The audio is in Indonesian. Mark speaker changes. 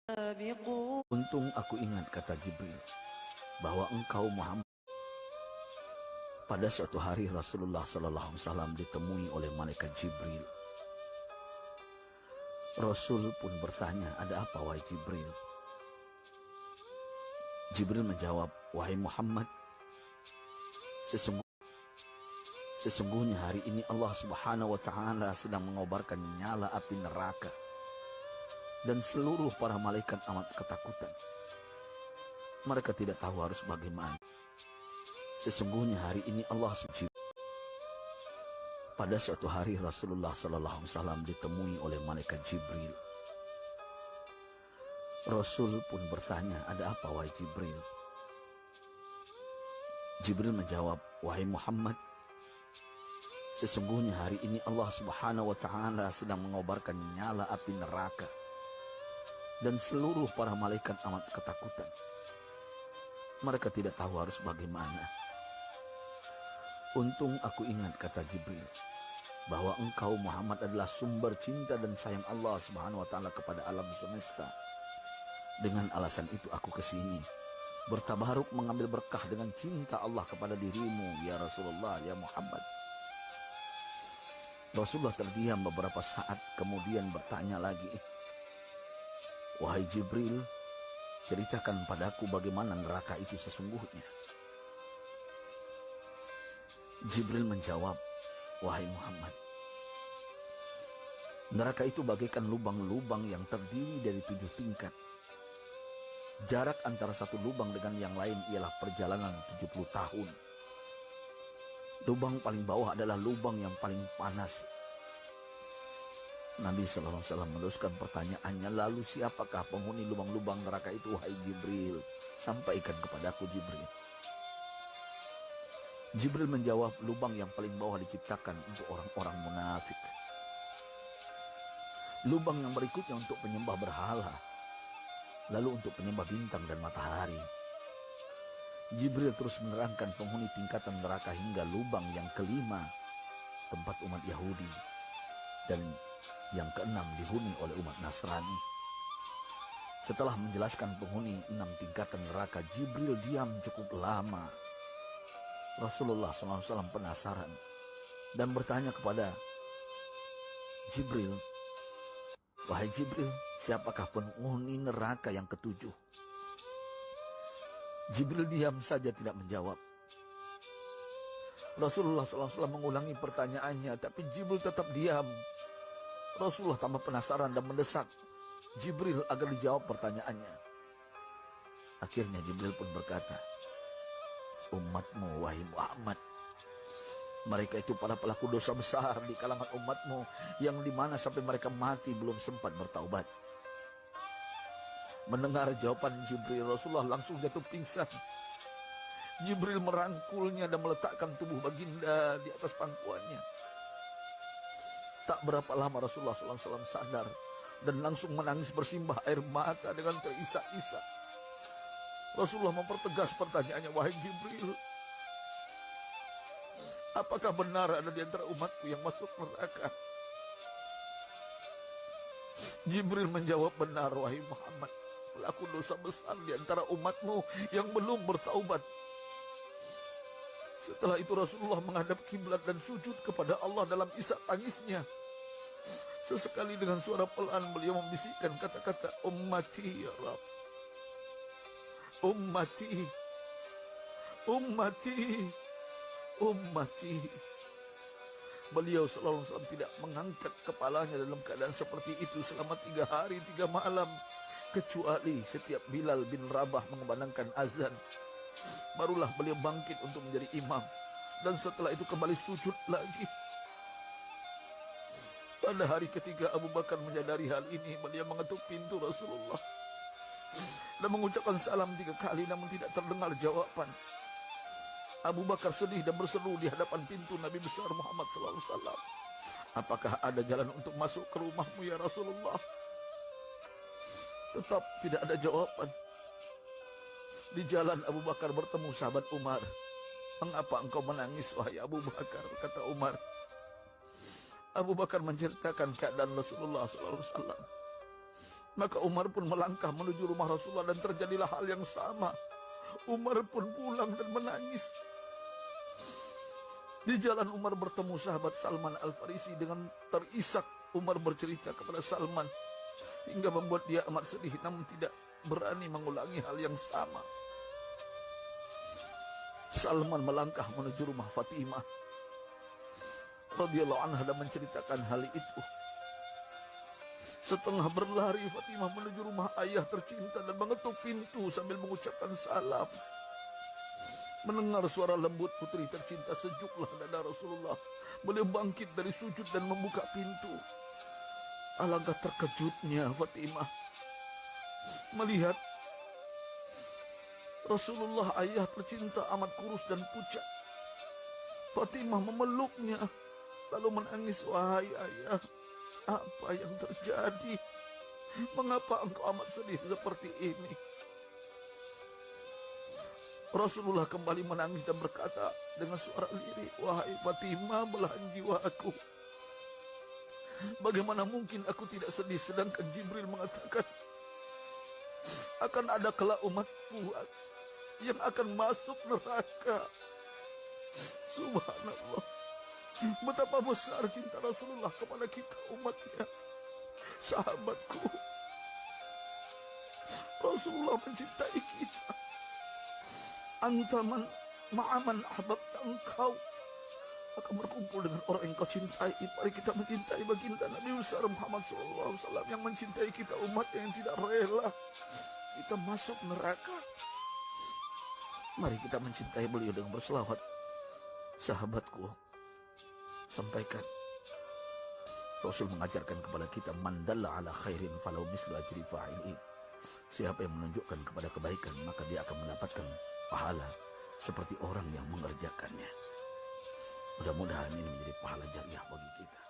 Speaker 1: Untung aku ingat kata Jibril bahwa engkau Muhammad. Pada suatu hari Rasulullah SAW ditemui oleh malaikat Jibril. Rasul pun bertanya, ada apa wahai Jibril? Jibril menjawab, wahai Muhammad, sesungguhnya hari ini Allah Subhanahu wa Ta'ala sedang mengobarkan nyala api neraka, dan seluruh para malaikat amat ketakutan. Mereka tidak tahu harus bagaimana. Sesungguhnya hari ini Allah suci. Pada suatu hari Rasulullah SAW ditemui oleh malaikat Jibril. Rasul pun bertanya, ada apa wahai Jibril? Jibril menjawab, wahai Muhammad, sesungguhnya hari ini Allah Subhanahu wa Ta'ala sedang mengobarkan nyala api neraka, dan seluruh para malaikat amat ketakutan. Mereka tidak tahu harus bagaimana. Untung aku ingat kata Jibril bahwa engkau Muhammad adalah sumber cinta dan sayang Allah Subhanahu wa Ta'ala kepada alam semesta. Dengan alasan itu aku kesini bertabaruk mengambil berkah dengan cinta Allah kepada dirimu ya Rasulullah, ya Muhammad. Rasulullah terdiam beberapa saat kemudian bertanya lagi, wahai Jibril, ceritakan padaku bagaimana neraka itu sesungguhnya. Jibril menjawab, wahai Muhammad, neraka itu bagaikan lubang-lubang yang terdiri dari 7 tingkat. Jarak antara satu lubang dengan yang lain ialah perjalanan 70 tahun. Lubang paling bawah adalah lubang yang paling panas. Nabi SAW meneruskan pertanyaannya, lalu siapakah penghuni lubang-lubang neraka itu wahai Jibril? Sampaikan kepadaku Jibril. Jibril menjawab, lubang yang paling bawah diciptakan untuk orang-orang munafik. Lubang yang berikutnya untuk penyembah berhala, lalu untuk penyembah bintang dan matahari. Jibril terus menerangkan penghuni tingkatan neraka hingga lubang yang kelima, tempat umat Yahudi, dan yang keenam dihuni oleh umat Nasrani. Setelah menjelaskan penghuni 6 tingkatan neraka, Jibril diam cukup lama. Rasulullah SAW penasaran dan bertanya kepada Jibril, wahai Jibril, siapakah penghuni neraka yang ke-7? Jibril diam saja tidak menjawab. Rasulullah SAW mengulangi pertanyaannya, tapi Jibril tetap diam. Rasulullah tambah penasaran dan mendesak Jibril agar dijawab pertanyaannya. Akhirnya Jibril pun berkata, umatmu wahai Muhammad, mereka itu para pelaku dosa besar di kalangan umatmu, yang dimana sampai mereka mati belum sempat bertaubat. Mendengar jawaban Jibril, Rasulullah langsung jatuh pingsan. Jibril merangkulnya dan meletakkan tubuh baginda di atas pangkuannya. Tak berapa lama Rasulullah SAW sadar dan langsung menangis bersimbah air mata dengan terisak-isak. Rasulullah mempertegas pertanyaannya, wahai Jibril, apakah benar ada di antara umatku yang masuk neraka? Jibril menjawab, benar wahai Muhammad, pelaku dosa besar di antara umatmu yang belum bertaubat. Setelah itu Rasulullah menghadap kiblat dan sujud kepada Allah dalam isak tangisnya. Sesekali dengan suara pelan beliau membisikkan kata-kata, ummati ya Rabb, ummati, ummati, ummati. Beliau SAW tidak mengangkat kepalanya dalam keadaan seperti itu selama 3 hari 3 malam, kecuali setiap Bilal bin Rabah mengumandangkan azan, barulah beliau bangkit untuk menjadi imam, dan setelah itu kembali sujud lagi. Pada hari ketiga Abu Bakar menyadari hal ini, beliau mengetuk pintu Rasulullah dan mengucapkan salam 3 kali, namun tidak terdengar jawaban. Abu Bakar sedih dan berseru di hadapan pintu Nabi besar Muhammad SAW, apakah ada jalan untuk masuk ke rumahmu ya Rasulullah? Tetap tidak ada jawaban. Di jalan Abu Bakar bertemu sahabat Umar. Mengapa engkau menangis wahai Abu Bakar? Kata Umar. Abu Bakar menceritakan keadaan Rasulullah SAW. Maka Umar pun melangkah menuju rumah Rasulullah dan terjadilah hal yang sama. Umar pun pulang dan menangis. Di jalan Umar bertemu sahabat Salman Al-Farisi. Dengan terisak Umar bercerita kepada Salman hingga membuat dia amat sedih, namun tidak berani mengulangi hal yang sama. Salman melangkah menuju rumah Fatimah radhiyallahu anha dan menceritakan hal itu. Setengah berlari Fatimah menuju rumah ayah tercinta dan mengetuk pintu sambil mengucapkan salam. Mendengar suara lembut putri tercinta, sejuklah dada Rasulullah. Beliau bangkit dari sujud dan membuka pintu. Alangkah terkejutnya Fatimah melihat Rasulullah ayah tercinta amat kurus dan pucat. Fatimah memeluknya lalu menangis, "Wahai ayah, apa yang terjadi? Mengapa engkau amat sedih seperti ini?" Rasulullah kembali menangis dan berkata dengan suara lirih, "Wahai Fatimah, belahan jiwaku. Bagaimana mungkin aku tidak sedih sedangkan Jibril mengatakan akan ada kelak umatku yang akan masuk neraka." Subhanallah. Betapa besar cinta Rasulullah kepada kita umatnya. Sahabatku, Rasulullah mencintai kita. Antaman ma'aman ahbabta, engkau akan berkumpul dengan orang yang kau cintai. Mari kita mencintai baginda Nabi besar Muhammad SAW yang mencintai kita umat yang tidak rela kita masuk neraka. Mari kita mencintai beliau dengan berselawat. Sahabatku, sampaikan, Rasul mengajarkan kepada kita, "Man dalla ala khairin falau mislu ajri fa'ili." Siapa yang menunjukkan kepada kebaikan, maka dia akan mendapatkan pahala seperti orang yang mengerjakannya. Mudah-mudahan ini menjadi pahala jariah bagi kita.